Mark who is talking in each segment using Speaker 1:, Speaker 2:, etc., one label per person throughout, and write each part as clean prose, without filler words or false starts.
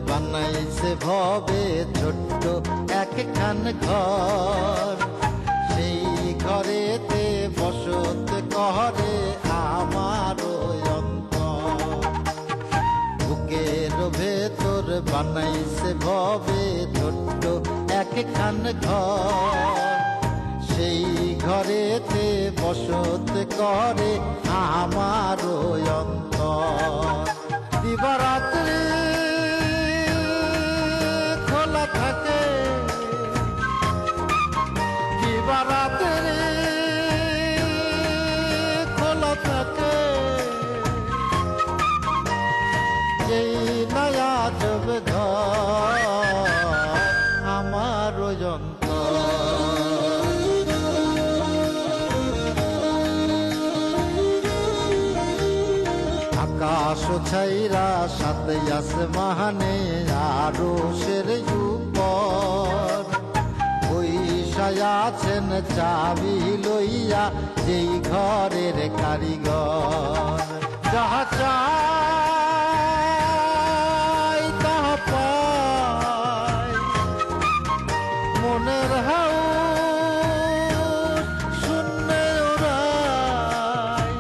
Speaker 1: বানাইছে ভবে ছোট্ট একখান ঘর, সেই ঘরেতে বসত করে আমার অন্তর। বুকের ভেতর বানাইছে ভবে ছোট্ট একখান ঘর, সেই ঘরেতে বসত করে আমার অন্তর। দিবারাত্রি খোলা থাকে, দিবারাত্রি খোলা থাকে, যেই নয়া জব ঘর আমার অন্তর। আকাশ ছাইরা সাথে আসমানে আরো সের উপর, বৈশায় আছেন চাবি লইয়া যেই ঘরের কারিগর। যাহা চাই তাহা পাই, মনের হাও শূন্যে ওরাই,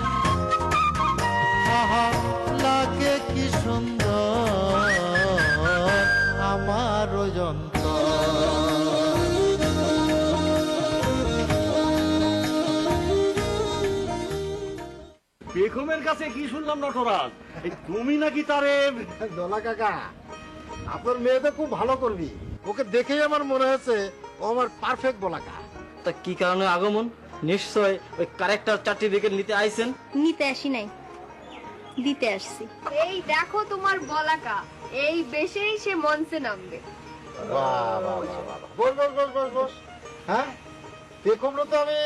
Speaker 1: আহা লাগে কি সুন্দর আমার অন্তর।
Speaker 2: বেগমের কাছে কি শুনলাম নটরাজ, তুমি নাকি তারে?
Speaker 3: দোলা কাকা, আপনার মেয়ে তো খুব ভালো করবি, ওকে দেখেই আমার মনে হচ্ছে ও আমার পারফেক্ট বলাকা।
Speaker 4: তা কি কারণে আগমন? নিশ্চয় ওই ক্যারেক্টার সার্টিফিকেট নিতে আইছেন।
Speaker 5: নিতে আসি নাই, দিতে আসছি।
Speaker 6: এই দেখো তোমার বলাকা, এই বেশেই সে মঞ্চে নামবে।
Speaker 3: বস বস বস বস বস। হ্যাঁ, দেখুন তো আমি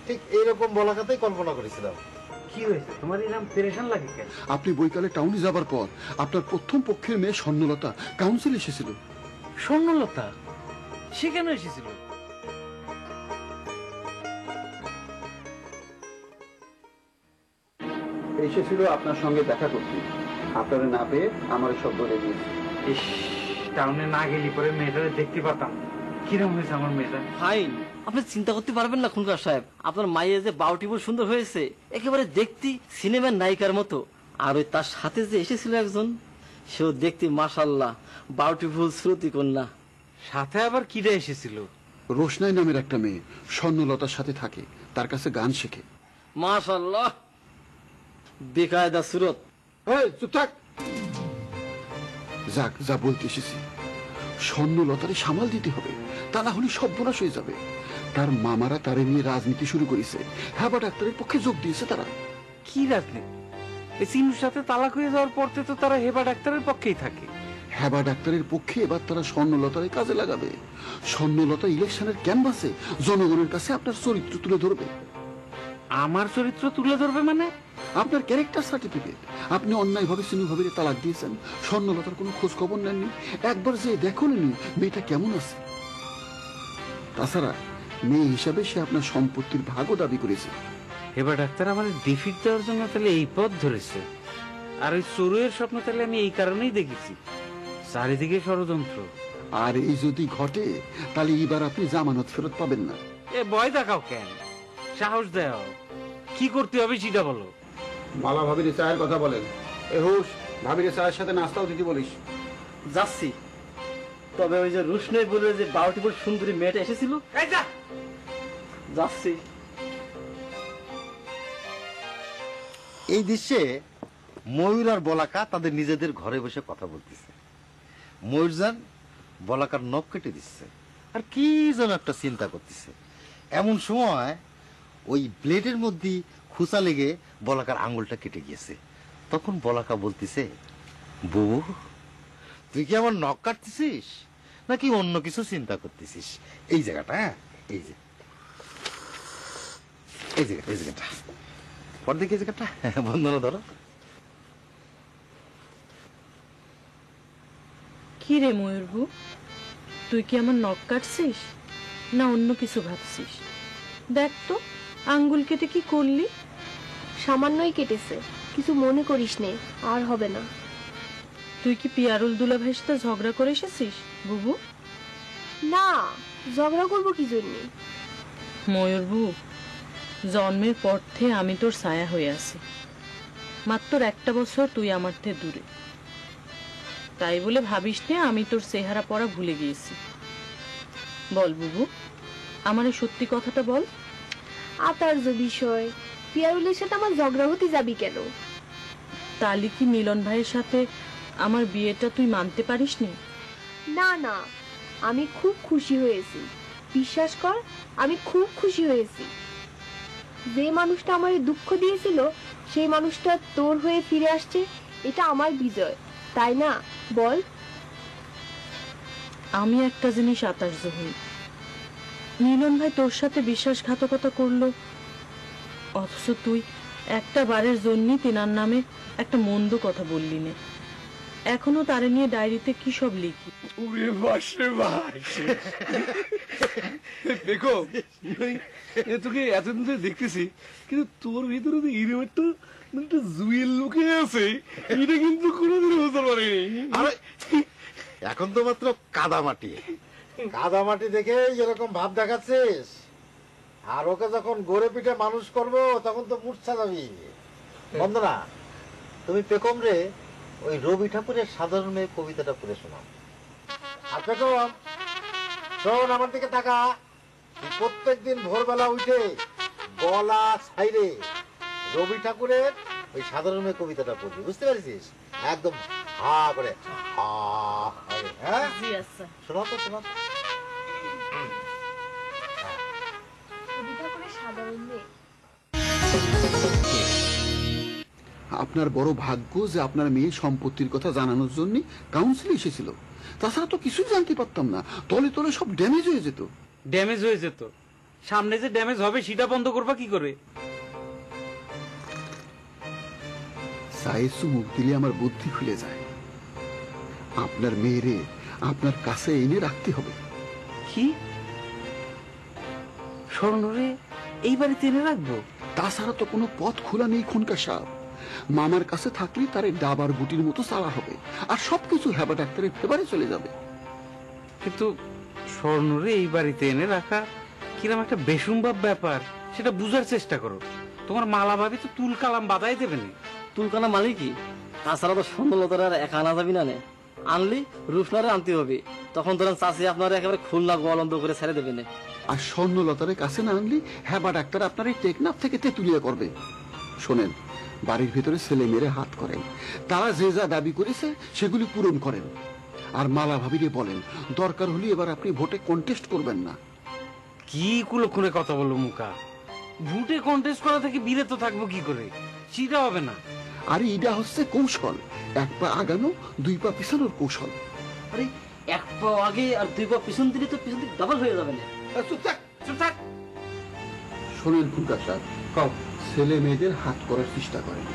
Speaker 3: ঠিক এইরকম বলাকাতেই কল্পনা করেছিলাম।
Speaker 2: কি হয়েছে তোমার এরকম পেরেশান লাগে কেন?
Speaker 7: আপনি বৈকালে টাউনে যাবার পর আপনার প্রথম পক্ষের মেয়ে স্বর্ণলতা কাউন্সিল এসেছিল।
Speaker 2: স্বর্ণলতা সে কেন এসেছিল?
Speaker 7: এসেছিল আপনার সঙ্গে দেখা করতে, আপনারা না পেয়ে আমার সব বলে দিয়েছে।
Speaker 2: ইস, টাউনে না গেলি পরে মেয়েটারে দেখতে পারতাম। কিরম হয়েছে আমার মেয়েটা?
Speaker 4: ফাইন, আপনি চিন্তা করতে পারবেন না খুনকার সাহেব, আপনার মাইয়ে যে বাউটিপুর সুন্দর হয়েছে, একেবারে দেখতে সিনেমার নায়িকার মতো। আর ওই তার সাথে যে এসেছিল একজন, সেও দেখতে মাশাআল্লাহ বাউটিফুল শ্রুতি কন্যা।
Speaker 2: সাথে আবার কিরা এসেছিল?
Speaker 7: রোশনাই নামের একটা মেয়ে স্বর্ণলতার সাথে থাকে, তার কাছে গান শেখে।
Speaker 4: মাশাআল্লাহ, বেকায়দা সুরত।
Speaker 7: এই চুপ থাক। যাক, যা বলতে এসেছি, স্বর্ণলতারে সামাল দিতে হবে, তা না হলে সর্বনাশ হয়ে যাবে। তার মামারা তারে নিয়ে রাজনীতি শুরু করেছে, হ্যাবা ডাক্তারের পক্ষে যোগ দিয়েছে তারা।
Speaker 2: কি রাজনীতি? এই সিনুর সাথে তালাক হয়ে যাওয়ার পর তো তারা হেবা ডাক্তারের পক্ষেই থাকে।
Speaker 7: হ্যাবা ডাক্তারের পক্ষে এবার তারা স্বর্ণলতারে কাজে লাগাবে। স্বর্ণলতা ইলেকশনের ক্যানভাসে জনগণের কাছে আপনার চরিত্র তুলে ধরবে।
Speaker 2: আমার চরিত্র তুলে ধরবে মানে?
Speaker 7: আপনার ক্যারেক্টার সার্টিফিকেট। আপনি অন্যায়ভাবে সিনুভাবে তালাক দিয়েছেন, স্বর্ণলতার কোনো খোঁজ খবর নেননি, একবার যে দেখুননি মেয়েটা কেমন আছে। তাছাড়া মেয়ে হিসাবে সে আপনার সম্পত্তির ভাগও দাবি করেছে।
Speaker 2: এবার ডাক্তার আমার ডিফিট দেওয়ার জন্য তাহলে এই পথ ধরেছে। আর ওই চোরের স্বপ্ন তাহলে আমি এই কারণেই দেখেছি, চারিদিকে ষড়যন্ত্র।
Speaker 7: আর এই যদি ঘটে তাহলে এবার আপনি জামানত ফেরত পাবেন না।
Speaker 2: এ ভয় দেখাও কেন? সাহস দাও, কি করতে হবে সেটা বলো।
Speaker 7: মালা ভাবির চায়ের কথা বলেন। এ হুশ, ভাবির চায়ের সাথে নাস্তাও দিতে বলিস।
Speaker 4: যাচ্ছি, তবে ওই যে রোশনাই বলে যে বাউটিপুর সুন্দরী মেয়েটা এসেছিল, যাচ্ছি।
Speaker 1: এই দৃশ্যে ময়ূর আর বলাকা তাদের নিজেদের ঘরে বসে কথা বলতেছে। ময়ূরজান বলাকার নখ কেটে দিচ্ছে, আর কি যেন একটা চিন্তা করতেছে। এমন সময় ওই ব্লেডের মধ্যে খুঁচা লেগে বলাকার আঙুলটা কেটে গিয়েছে। তখন বলাকা বলতেছে, বউ তুই কি আমার নখ কাটতেছিস নাকি অন্য কিছু চিন্তা করতেছিস? এই জায়গাটা, হ্যাঁ এই যে এই জায়গাটা পর দেখি, এই জায়গাটা বন্ধনা ধরো।
Speaker 8: কি রে ময়ূরভূ, তুই কি আমার নখ কাটছিস না অন্য কিছু ভাবছিস? দেখ তো আঙ্গুল কেটে কি করলি?
Speaker 5: সামান্যই কেটেছে, কিছু মনে করিস নে, আর হবে না।
Speaker 8: তুই কি পিয়ারুল দুলা ভাইয়ের সাথে ঝগড়া করে এসেছিস বুবু?
Speaker 6: না, ঝগড়া করবো কি জন্যে?
Speaker 8: ময়ূরবু, জন্মের পর থেকে আমি তোর ছায়া হয়ে আছি। মাত্র একটা বছর তুই আমার থেকে দূরে, তাই বলে ভাবিস নে আমি তোর চেহারা পড়া ভুলে গিয়েছি। বল বুবু, আমার এই সত্যি কথাটা বল।
Speaker 6: আতার্য বিষয়, পিয়ারুলের সাথে আমার ঝগড়া হতে যাবি কেন?
Speaker 8: তালি কি মিলন ভাইয়ের সাথে আমার বিয়েটা তুই মানতে পারিস নি?
Speaker 6: না না, আমি খুব খুশি হয়েছি, বিশ্বাস কর, আমি খুব খুশি হয়েছি। যে মানুষটা আমার দুঃখ দিয়েছিল সেই মানুষটা তোর হয়ে ফিরে আসছে, এটা আমার বিজয়, তাই না? বল।
Speaker 8: আমি একটা জিনিস আতার্য হই, মিলন ভাই তোর সাথে বিশ্বাসঘাতকতা করলো, অথচ তুই একটা বারের জন্যই তিনার নামে একটা মন্দ কথা বললি নে। এখনো তারে নিয়ে ডায়েরিতে কি সব লিখি।
Speaker 9: ওরে বাসরে বাস, দেখো তোকে এতদিন ধরে দেখতেছি, কিন্তু তোর ভিতরে যে এরকম একটা জুয়েল লোকে আছে, এটা কিন্তু কোনোদিন বুঝতে পারিনি।
Speaker 3: আরে এখন তো মাত্র কাদামাটি, কাদামাটি দেখে এরকম ভাব দেখাচ্ছিস, আর ওকে যখন গড়ে পিঠে মানুষ করবো তখন তো মূর্ছা যাবি। বন্দনা, তুমি পেকম রে ওই রবি ঠাকুরের সাধারণ মেয়ে কবিতাটা পড়ে শোনাও। আর পেকম শোন, আমার দিকে তাকা, তুই প্রত্যেকদিন ভোরবেলা উঠে গলা ছাইরে রবি ঠাকুরের ওই সাধারণ মেয়ে কবিতাটা পড়বি, বুঝতে পারছিস? একদম হা করে, হা করে, হ্যাঁ? শোনাও তো, শোনাও তো।
Speaker 6: রবি ঠাকুরের সাধারণ মেয়ে।
Speaker 7: আপনার বড় ভাগ্য যে আপনার মেয়ে সম্পত্তির কথা জানানোর জন্য কাউন্সিল এসেছিল, তাছাড়া তো কিছুই জানতে পারতাম না, তলে তলে সব ড্যামেজ হয়ে যেত।
Speaker 2: ড্যামেজ হয়ে যেত? সামনে যে ড্যামেজ হবে সেটা বন্ধ করবা কি করে?
Speaker 7: সাইসু মুখ দিলে আমার বুদ্ধি খুলে যায়। আপনার মেয়েরে আপনার কাছে এনে রাখতে হবে।
Speaker 2: কি স্বর্ণরে এই বাড়িতে এনে রাখবো?
Speaker 7: তাছাড়া তো কোনো পথ খোলা নেই খুনকা সাপ। মামার কাছে থাকলে তার ডাবার গুটির মতো চালা হবে, আর সবকিছু হেবা ডাক্তারের ফেভারে চলে যাবে।
Speaker 2: কিন্তু স্বর্ণরে এই বাড়িতে এনে রাখা কিরম একটা বেসম্ভব ব্যাপার, সেটা বুঝার চেষ্টা করো। তোমার মালা ভাবি তো তুল কালাম বাদাই দেবে না।
Speaker 4: তুলকানা মালি কি? তাছাড়া তো স্বর্ণলতার আর একা আনা যাবি না, নে আনলি রুশনারে আনতে হবে, তখন ধরেন চাষি আপনার একেবারে খুলনা গোয়ালন্দ করে ছেড়ে দেবে না।
Speaker 7: আর স্বর্ণলতারের কাছে না আনলে হেবা ডাক্তার আপনার এই টেকনাফ থেকে তেতুলিয়া করবে। শোনেন, বাড়ির ভিতরে ছেলে মেয়েরে হাত করেন, তারা যে যা দাবি করেছে সেগুলি পূরণ করেন। আর মালা ভাবিরে বলেন দরকার হলে এবার আপনি ভোটে কন্টেস্ট করবেন না।
Speaker 2: কি কুলক্ষণে কথা বলো মুখা, ভোটে কন্টেস্ট করা থেকে বিরত থাকবো কি করে? সেটা হবে না।
Speaker 7: আর এটা হচ্ছে কৌশল, এক পা আগানো দুই পা পিছানোর কৌশল।
Speaker 4: আরে এক পা আগে আর দুই পা পিছন দিলে তো পিছন দিক ডাবল হয়ে যাবে না।
Speaker 7: চুপ থাক,
Speaker 2: চুপ থাক।
Speaker 7: শোনেন খুলকা সাহেব,
Speaker 2: কও।
Speaker 7: ছেলে মেয়েদের হাত করার চেষ্টা করেন।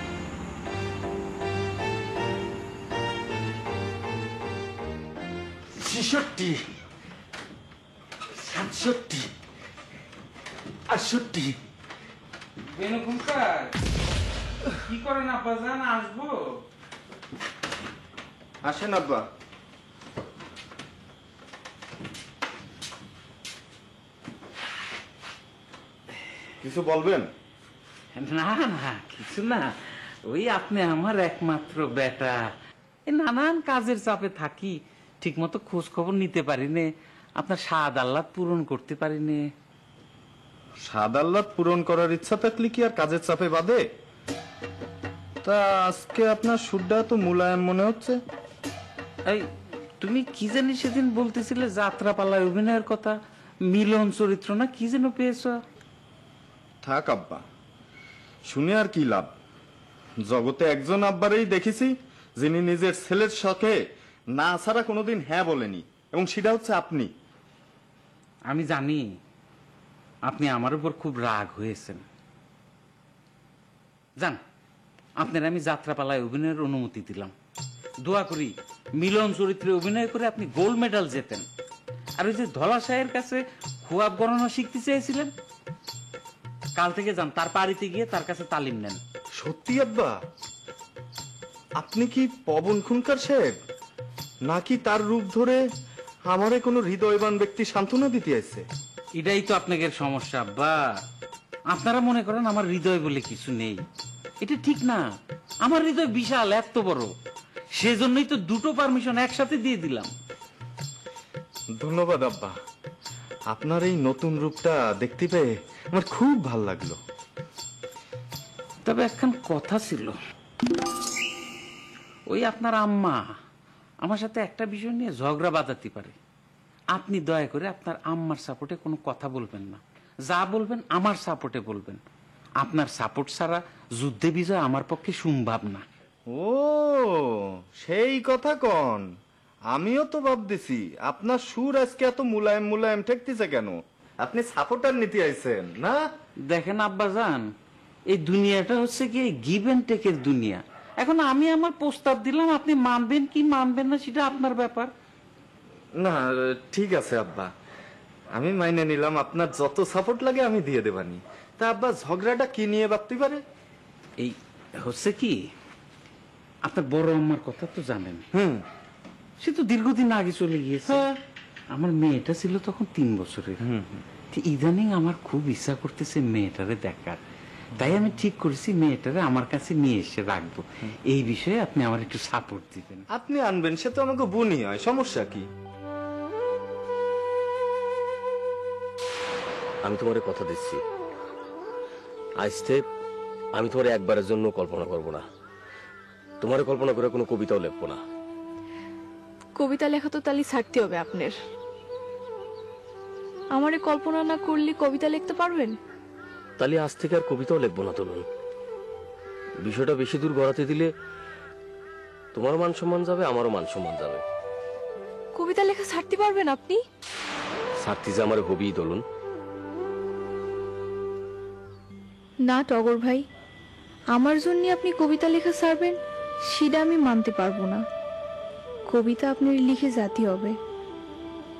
Speaker 9: 66, 67, 68।
Speaker 2: কি করেন আব্বা জান? আসবো?
Speaker 10: আসেন আব্বা। কিছু বলবেন?
Speaker 2: না না, কিছু না, ওই আপনি আমার একমাত্র বেটা, এই নানান কাজের চাপে থাকি, ঠিক মতো খোঁজ খবর নিতে পারিনে, আপনার স্বাদ আহ্লাদ পূরণ করতে পারিনে।
Speaker 10: স্বাদ আহ্লাদ পূরণ করার ইচ্ছা থাকলে কি আর কাজের চাপে বাদে? তা আজকে আপনার সুরটা তো মুলায়ম মনে হচ্ছে।
Speaker 2: এই তুমি কি জানি সেদিন বলতেছিলে যাত্রাপালায় অভিনয়ের কথা, মিলন চরিত্র না কি যেন পেয়েছ?
Speaker 10: থাক আব্বা, শুনে আর কি লাভ? জগতে একজন আব্বারেই দেখেছি যিনি নিজের ছেলের শখে না ছাড়া কোনোদিন হ্যাঁ বলেনি, এবং সেটা হচ্ছে আপনি।
Speaker 2: আমি জানি আপনি আমার উপর খুব রাগ হয়েছেন। জান, আপনার আমি যাত্রাপালায় অভিনয়ের অনুমতি দিলাম, দোয়া করি মিলন চরিত্রে অভিনয় করে আপনি গোল্ড মেডাল জেতেন। আর ওই যে ধলাশায়ের কাছে খোয়াব গণনা শিখতে চেয়েছিলেন, কাল থেকে যান তার বাড়িতে গিয়ে তার কাছে তালিম নেন।
Speaker 10: সত্যি আব্বা? আপনি কি পবন খুনকার সাহেব, নাকি তার রূপ ধরে আমারে কোনো হৃদয়বান ব্যক্তি সান্ত্বনা দিতে আসছে?
Speaker 2: এটাই তো আপনাদের সমস্যা আব্বা। আপনারা মনে করেন আমার হৃদয় বলে কিছু নেই, এটা ঠিক না। আমার হৃদয় বিশাল, এত বড়, সেজন্যই তো দুটো পারমিশন একসাথে দিয়ে দিলাম।
Speaker 10: ধন্যবাদ আব্বা, আপনার এই নতুন রূপটা দেখতে পেয়ে আমার খুব ভাল লাগলো।
Speaker 2: তবে একখান কথা ছিল, ওই আপনার আম্মা আমার সাথে একটা বিষয় নিয়ে ঝগড়া বাঁধাতে পারে। আপনি দয়া করে আপনার আম্মার সাপোর্টে কোনো কথা বলবেন না, যা বলবেন আমার সাপোর্টে বলবেন। আপনার সাপোর্ট ছাড়া যুদ্ধে বিজয় আমার পক্ষে সম্ভব না।
Speaker 10: ও সেই কথা কন, আমিও তো ভাবতেছি আপনার সুর আজকে এত মুলায়ম মুলায়ম ঠেকতেছে কেন? আপনি সাপোর্টার নিতে আইছেন না?
Speaker 2: দেখেন আব্বাজান, এই দুনিয়াটা হচ্ছে কি গিভ এন্ড টেকের দুনিয়া। এখন আমি আমার প্রস্তাব দিলাম, আপনি মানবেন কি মানবেন না সেটা আপনার ব্যাপার।
Speaker 10: না ঠিক আছে আব্বা, আমি মাইনে নিলাম, আপনার যত সাপোর্ট লাগে আমি দিয়ে দেবানি। তা আব্বা ঝগড়াটা কি নিয়ে ভাবতে পারে?
Speaker 2: এই হচ্ছে কি, আপনার বড় আম্মার কথা তো জানেন। সে তো দীর্ঘদিন আগে চলে গিয়েছে। আমার মেয়েটা ছিল তখন 3 বছরের। ইদানিং আমার খুব ইচ্ছা করতেছে মেয়েটারে দেখার, তাই আমি ঠিক করেছি মেয়েটারে আমার কাছে নিয়ে এসে রাখবো। এই বিষয়ে আপনি আমার একটু সাপোর্ট দিবেন।
Speaker 10: আপনি আনবেন, সে তো আমাকে বোনই হয়, সমস্যা কি?
Speaker 11: আমি তোমার কথা দিচ্ছি, আজ থেকে আমি তোমার একবারের জন্য কল্পনা করব না, তোমার কল্পনা করে কোনো কবিতাও লিখবো না।
Speaker 6: কবিতা লেখা তো তালি ছাড়তে হবে আপনার। আমারে কল্পনা না করলে কবিতা লিখতে পারবেন?
Speaker 11: তাহলে আজ থেকে আর কবিতাও লিখবো না। তরুণ, বিষয়টা বেশি দূর গড়াতে দিলে তোমার মান সম্মান যাবে, আমারও মান সম্মান যাবে।
Speaker 6: কবিতা লেখা ছাড়তে পারবেন আপনি?
Speaker 11: ছাড়তে যে আমার হবেই দলুন।
Speaker 6: না টগর ভাই, আমার জন্য আপনি কবিতা লেখা ছাড়বেন সেটা আমি মানতে পারবো না। কবিতা আপনার লিখে যেতে হবে,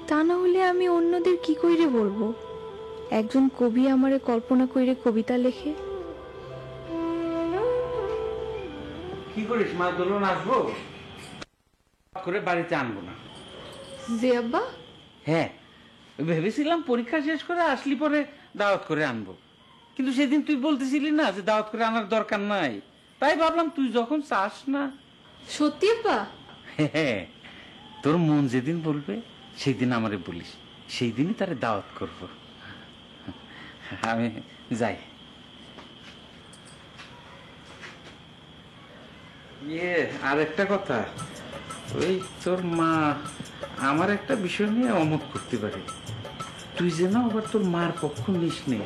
Speaker 6: তা না হলে আমি অন্যদের কি কইরে বলবো একজন কবি আমারে কল্পনা কইরে কবিতা লেখে?
Speaker 2: কি করিস মা? দোলন আসবো করে বাড়িতে আনবো না।
Speaker 6: জি আব্বা।
Speaker 2: হ্যাঁ, ভেবেছিলাম পরীক্ষা শেষ করে আসলি পরে দাওয়াত করে আনবো, কিন্তু সেদিন তুই বলতেছিলি না যে দাওয়াত করে আনার দরকার নাই, তাই ভাবলাম তুই যখন চাস না।
Speaker 6: সত্যি আব্বা?
Speaker 2: হ্যাঁ, তোর মন যেদিন বলবে সেই দিন আমারে বলিস, সেই দিনই তারে দাওয়াত করব। আমি যাই। আর একটা কথা, ওই তোর মা আমার একটা বিষয় নিয়ে অমত করতে পারে। তুই যেন আবার তোর মার পক্ষ নিস নে,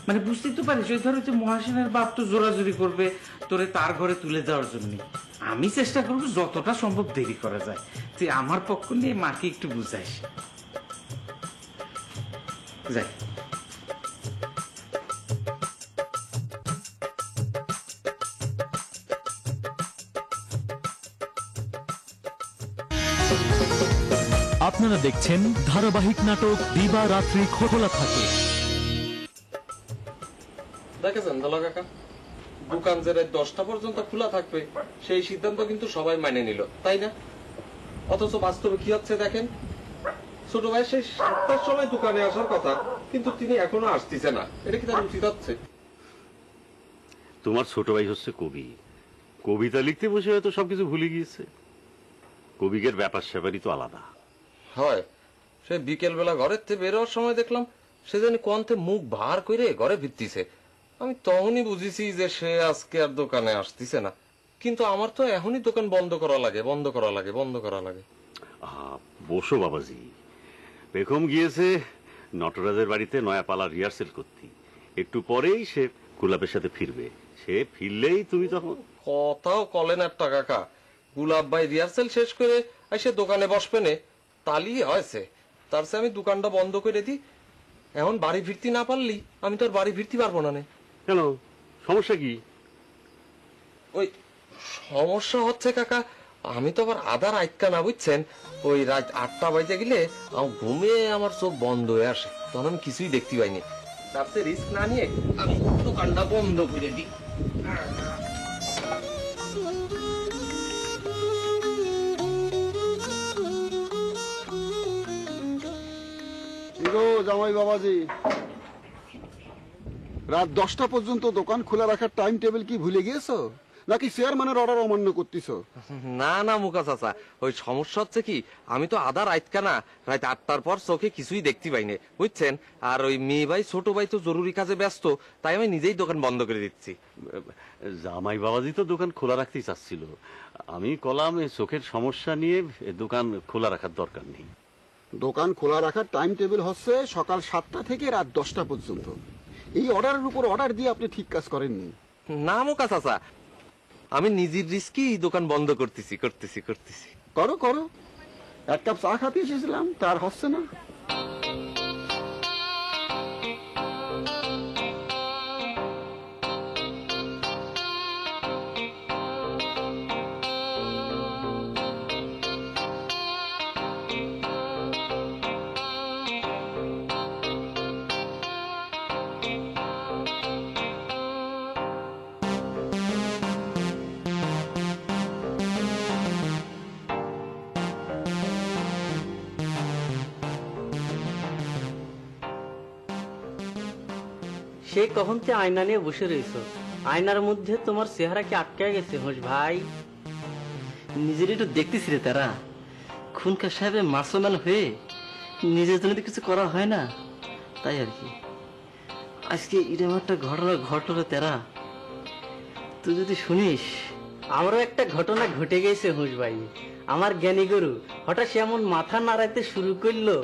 Speaker 2: মানে বুঝতেই তো পারিস, ওই ধর মহাসেনের বাপ তো জোরাজুরি করবে তোরে তার ঘরে তুলে দেওয়ার জন্য। আমি চেষ্টা করবো যতটা সম্ভব দেরি করা যায়, তুই আমার পক্ষ নিয়ে মাকে একটু বুঝাইস। যাই।
Speaker 12: আপনারা দেখছেন ধারাবাহিক নাটক দিবা রাত্রি খোলা থাকে।
Speaker 13: দেখেছেন দলা কাকা, দোকান যে রাত 10টা পর্যন্ত খোলা থাকবে সেই সিদ্ধান্ত কিন্তু সবাই মানে নিল, তাই না? অথচ বাস্তবে কি হচ্ছে দেখেন, ছোট ভাই সেই 7টার সময় দোকানে আসার কথা, কিন্তু তিনি এখনো আসতেছে না। এটা কি তার উচিত হচ্ছে?
Speaker 14: তোমার ছোট ভাই হচ্ছে কবি, কবিতা লিখতে বসে হয়তো সবকিছু ভুলে গিয়েছে। কবিকের ব্যাপার স্যাপারই তো আলাদা
Speaker 13: হয়। সে বিকেল বেলা ঘরের থেকে বেরোয়ার সময় দেখলাম সে জানি কণ্ঠে মুখ ভার করে ঘরে ফিরতিছে। আমি তখনই বুঝেছি যে সে আজকে আর দোকানে আসতেছে না, কিন্তু আমার তো এখনই দোকান বন্ধ করা লাগে, বন্ধ করা লাগে, বন্ধ করা লাগে।
Speaker 14: বসো বাবাজি, বেগম গিয়েছে নটরাজের বাড়িতে নয়াপালা রিহার্সেল করতে, একটু পরেই সে গোলাপের সাথে ফিরবে। সে ফিরলেই তুমি তখন
Speaker 13: কথাও কলেন একটা কাকা, গুলাব ভাই রিহার্সেল শেষ করে এসে দোকানে বসবে নে, তালি হয়েছে। তার চেয়ে আমি দোকানটা বন্ধ করে দিই, এখন বাড়ি ফিরতে না পারলি আমি তো আর বাড়ি ফিরতে পারবো না।
Speaker 14: কেন, সমস্যা কি?
Speaker 13: ওই সমস্যা হচ্ছে কাকা, আমি তো আবার আধার আটকা না, বুঝছেন? ওই রাত 8টা বাজে গেলে ঘুমে আমার চোখ বন্ধ হয়ে আসে, তখন আমি কিছুই দেখতে পাইনি। তার চেয়ে রিস্ক না নিয়ে আমি দোকানটা বন্ধ করে দিই।
Speaker 7: জামাই বাবাজি, রাত 10টা পর্যন্ত দোকান খোলা রাখার টাইম টেবিল কি ভুলে গিয়েছো, নাকি চেয়ারম্যানের অর্ডার অমান্য করতেছো?
Speaker 13: না না মুকা চাচা, ওই সমস্যা হচ্ছে কি, আমি তো আধা রাইত না, রাত 8টার পর চোখে কিছুই দেখতে পাইনি বুঝছেন। আর ওই মেয়ে ভাই ছোট ভাই তো জরুরি কাজে ব্যস্ত, তাই আমি নিজেই দোকান বন্ধ করে দিচ্ছি।
Speaker 14: জামাই বাবাজি তো দোকান খোলা রাখতেই চাচ্ছিল, আমি কলাম চোখের সমস্যা নিয়ে দোকান খোলা রাখার দরকার নেই।
Speaker 7: দোকান খোলা রাখার টাইম টেবিল হচ্ছে সকাল 7টা থেকে রাত 10টা পর্যন্ত। এই অর্ডারের উপর অর্ডার দিয়ে আপনি ঠিক কাজ করেননি।
Speaker 13: না মুকা চাচা, আমি নিজের রিস্কি দোকান বন্ধ করতেছি করতেছি করতেছি।
Speaker 7: করো করো, এক কাপ চা খাতে এসেছিলাম, তার হচ্ছে না।
Speaker 4: সে কখন থেকে আয়না নিয়ে বসে রয়েছো, আয়নার মধ্যে তোমার চেহারা কি আটকে গেছে হোস ভাই? নিজের একটু দেখতেছি রে তারা, খুনকার সাহেবের মার্সোম্যান হয়ে নিজের জন্য কিছু করা হয় না, তাই আর কি। আজকে এরকম একটা ঘটনা ঘটলো তারা, তুই যদি শুনিস। আমারও একটা ঘটনা ঘটে গেছে হোস ভাই। আমার জ্ঞানী গরু হঠাৎ সে এমন মাথা নাড়াইতে শুরু করলো,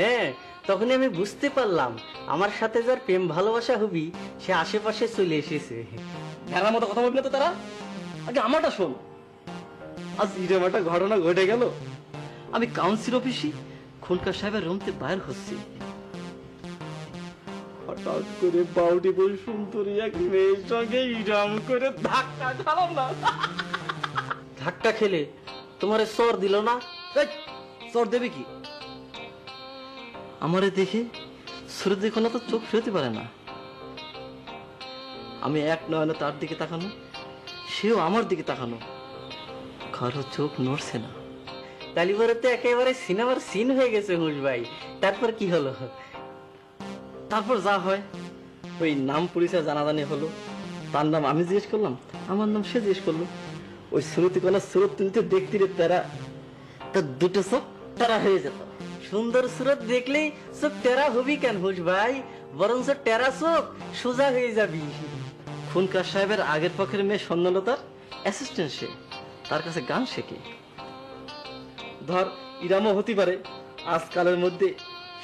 Speaker 4: হ্যাঁ, তখনই আমি বুঝতে পারলাম আমার সাথে যার প্রেম ভালোবাসা হবি সে আশেপাশে চলে এসেছে। ভেড়ার মতো কথা বলবি না তো তারা, আগে আমারটা শোন। আজ এরকম একটা ঘটনা ঘটে গেল, আমি কাউন্সিল অফিসে খুনকার সাহেবের রুমতে বাইর হচ্ছি, হঠাৎ করে বাউটি বই সুন্দরী এক মেয়ের সঙ্গে ইরাম করে ধাক্কা খেলাম না। ধাক্কা খেলে তোমারে চর দিল না? চর দেবে কি? আমারে দেখে সুরত দেখো না তো চোখ ফেরতে পারে না। আমি এক নয়নে তার দিকে তাকানো, সেও আমার দিকে তাকানো, কারো চোখ নড়ছে না। তালিবারে তো একেবারে সিনেমার সিন হয়ে গেছে হুস ভাই। তারপর কি হলো? তারপর যা হয়, ওই নাম পরিচয় জানাজানি হলো। তার নাম আমি জিজ্ঞেস করলাম, আমার নাম সে জিজ্ঞেস করলো। ওই সুরতি কোনা সুরত তুলতে দেখতে রে তারা, তার দুটো চোখ তারা হয়ে যেত। সুন্দর সুরত দেখলেই চোখ টেরা হবি কেন হুস ভাই, বরং টেরা চোখ সোজা হয়ে যাবি। খুনকার সাহেবের আগের পক্ষের মেয়ে স্বর্ণলতার অ্যাসিস্ট্যান্ট, সে তার কাছে গান শেখে। ধর ইরামও হতে পারে আজকালের মধ্যে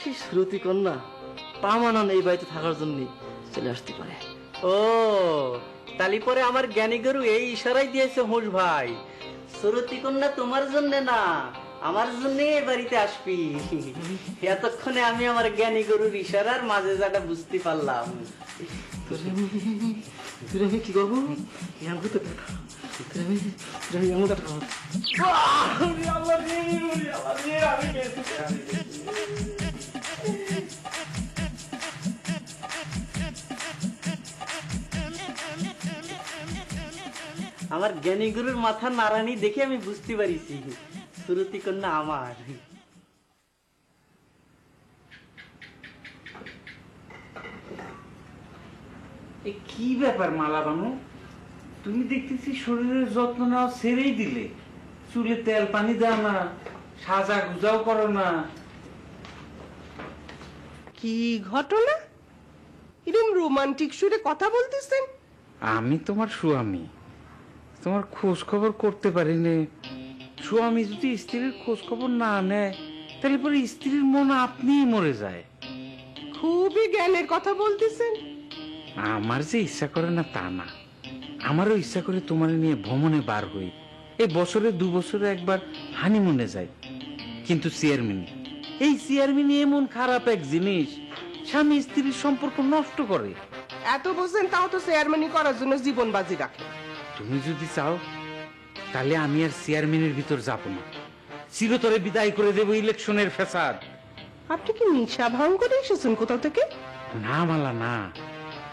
Speaker 4: সেই শ্রুতি কন্যা পামানান এই বাড়িতে থাকার জন্য চলে আসতে পারে। ও তালি পরে আমার জ্ঞানী গরু এই ইশারাই দিয়েছে হুস ভাই, শ্রুতি কন্যা তোমার জন্য না আমার জন্য এই বাড়িতে আসবি। এতক্ষণে আমি আমার জ্ঞানী গরুর ইশারার মাঝে যাটা বুঝতে পারলাম। কি করবো? আমার জ্ঞানী গুরুর মাথা নাড়ানি দেখে আমি বুঝতে পারিছি শ্রুতি কন্যা আমার।
Speaker 2: কি ব্যাপার মালা বানু, তুমি দেখতেছি শরীরের যত্ন নেওয়া ছেড়েই দিলে, চুলে তেল পানি দাও না, সাজা গুজাও করো না।
Speaker 15: কি ঘটনা? এরকম রোমান্টিক সুরে কথা বলতেছেন?
Speaker 2: আমি তোমার স্বামী, তোমার খোঁজ খবর করতে পারি না। স্বামী যদি স্ত্রীর খোঁজ খবর না নেয় তাহলে পরে স্ত্রীর মন আপনিই মরে যায়।
Speaker 15: খুবই জ্ঞানের কথা বলতেছেন।
Speaker 2: আমার যে ইচ্ছা করে না তা না, আমারও ইচ্ছা করে তোমার নিয়ে ভ্রমণে বার হই। এই বছরে 2 বছরে একবার হানিমুনে যাই। কিন্তু চেয়ারম্যান এমন খারাপ এক জিনিস, স্বামী স্ত্রীর সম্পর্ক নষ্ট করে।
Speaker 15: এত বোঝেন তাও তো চেয়ারম্যানই করার জন্য জীবন বাজি রাখে।
Speaker 2: তুমি যদি চাও তাহলে আমি আর চেয়ারম্যানের ভিতর যাব না, চিরতরে বিদায় করে দেব ইলেকশনের ফ্যাসাদ।
Speaker 15: আপনি কি নিশা ভাঙ করে এসেছেন কোথাও থেকে?
Speaker 2: না মালা না,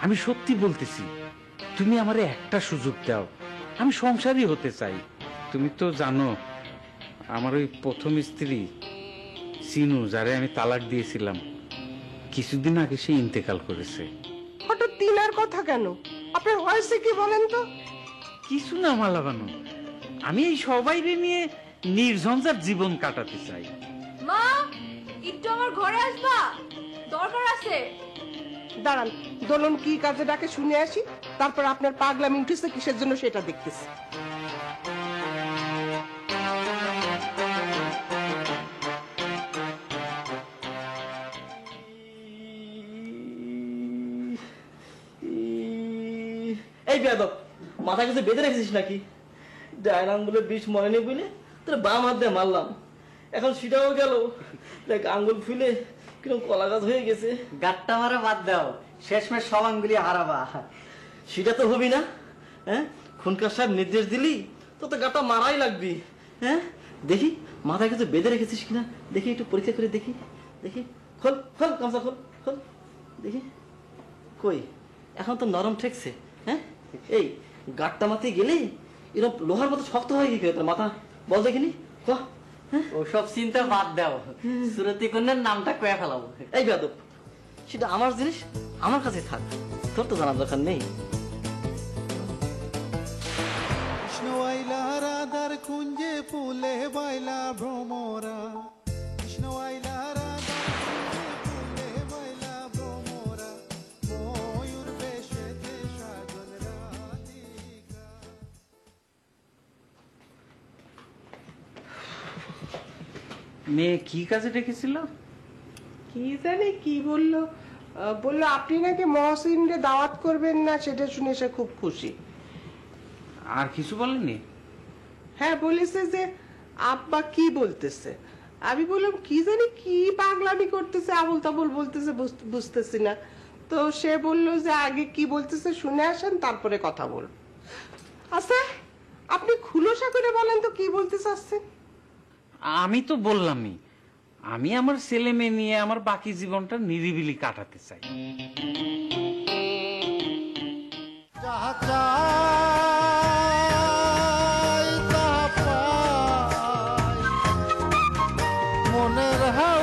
Speaker 2: আমি সত্যি বলতেছি। তুমি আমারে একটা সুযোগ দাও, আমি সংসারী হতে চাই। তুমি তো জানো আমার ওই প্রথম স্ত্রী সিনু, যারে আমি তালাক দিয়েছিলাম, কিছুদিন আগে সে ইন্তেকাল করেছে।
Speaker 15: হঠাৎ তিনার কথা কেন? আপনার হয়েছে কি বলেন তো?
Speaker 2: কিছু না মালা বানু, আমি এই সবাইকে নিয়ে নির্ঝঞ্ঝাট জীবন কাটাতে চাই।
Speaker 6: মা, একটু আমার ঘরে আসবা, দরকার আছে।
Speaker 15: দাঁড়ান, দোলন কি কাজে ডাকে শুনে আসি, তারপর আপনার পাগলামি উঠেছে কিসের জন্য সেটা দেখতেছি।
Speaker 4: এই বেয়াদব, মাথা কিছু বেঁধে রেখেছিস নাকি? ডাইন আঙ্গুলের বিষ মনে নেই বুঝলে তোর বাম হাত দিয়ে মারলাম, এখন সেটাও গেল। দেখ আঙ্গুল ফুলে কিরকম কলা গাছ হয়ে গেছে।
Speaker 16: গাট্টা মারা বাদ দাও, শেষমেশ সব আঙ্গুলি হারাবা।
Speaker 4: সেটা তো হবি না, হ্যাঁ? খুনকার সাহেব নির্দেশ দিলি তো তো গাটা মারাই লাগবি। হ্যাঁ দেখি মাথায় কিছু বেঁধে রেখেছিস কিনা, দেখি একটু পরীক্ষা করে দেখি। দেখি খোল খোল গামছা খোল খোল দেখি। কই এখন তো নরম ঠেকছে। হ্যাঁ এই গাটটা মাথায় গেলে এরকম লোহার মতো শক্ত হয়ে গিয়ে তোর মাথা, বল দেখিনি।
Speaker 16: ওসব চিন্তা বাদ দাও, সুরতি কন্যার নামটা কয়ে ফেলাবো।
Speaker 4: এই বেয়াদব, সেটা আমার জিনিস, আমার কাছে থাক, তোর তো জানার দরকার নেই।
Speaker 17: কৃষ্ণওয়াইলা রাধার কুঞ্জে ফুলে বাইলা ভ্রমরা, কৃষ্ণওয়াইলা রাধার কুঞ্জে ফুলে বাইলা ভ্রমরা, ময়ূর বেশেতে সাজল রাধিকা।
Speaker 2: মেয়ে কি কাজে ডেকেছিল?
Speaker 15: কি জানি কি বললো, বললো আপনি নাকি মহসিনকে দাওয়াত করবেন না, সেটা শুনে সে খুব খুশি।
Speaker 2: আর কিছু বলেনি?
Speaker 15: হ্যাঁ বলেছে যে আব্বা কি বলতেছে। আমি বললাম কি জানি কি পাগলামি করতেছে, আবল তাবল বলতেছে, বুঝতেছি না। তো সে বললো যে আগে কি বলতেছে শুনে আসেন, তারপরে কথা বল। আচ্ছা আপনি খুলসা করে বলেন তো কি বলতে চাচ্ছেন?
Speaker 2: আমি তো বললামই, আমি আমার ছেলে মেয়ে নিয়ে আমার বাকি জীবনটা নিরিবিলি কাটাতে চাই।
Speaker 17: যাহা চাই তাহা পাই, মনের হাওয়া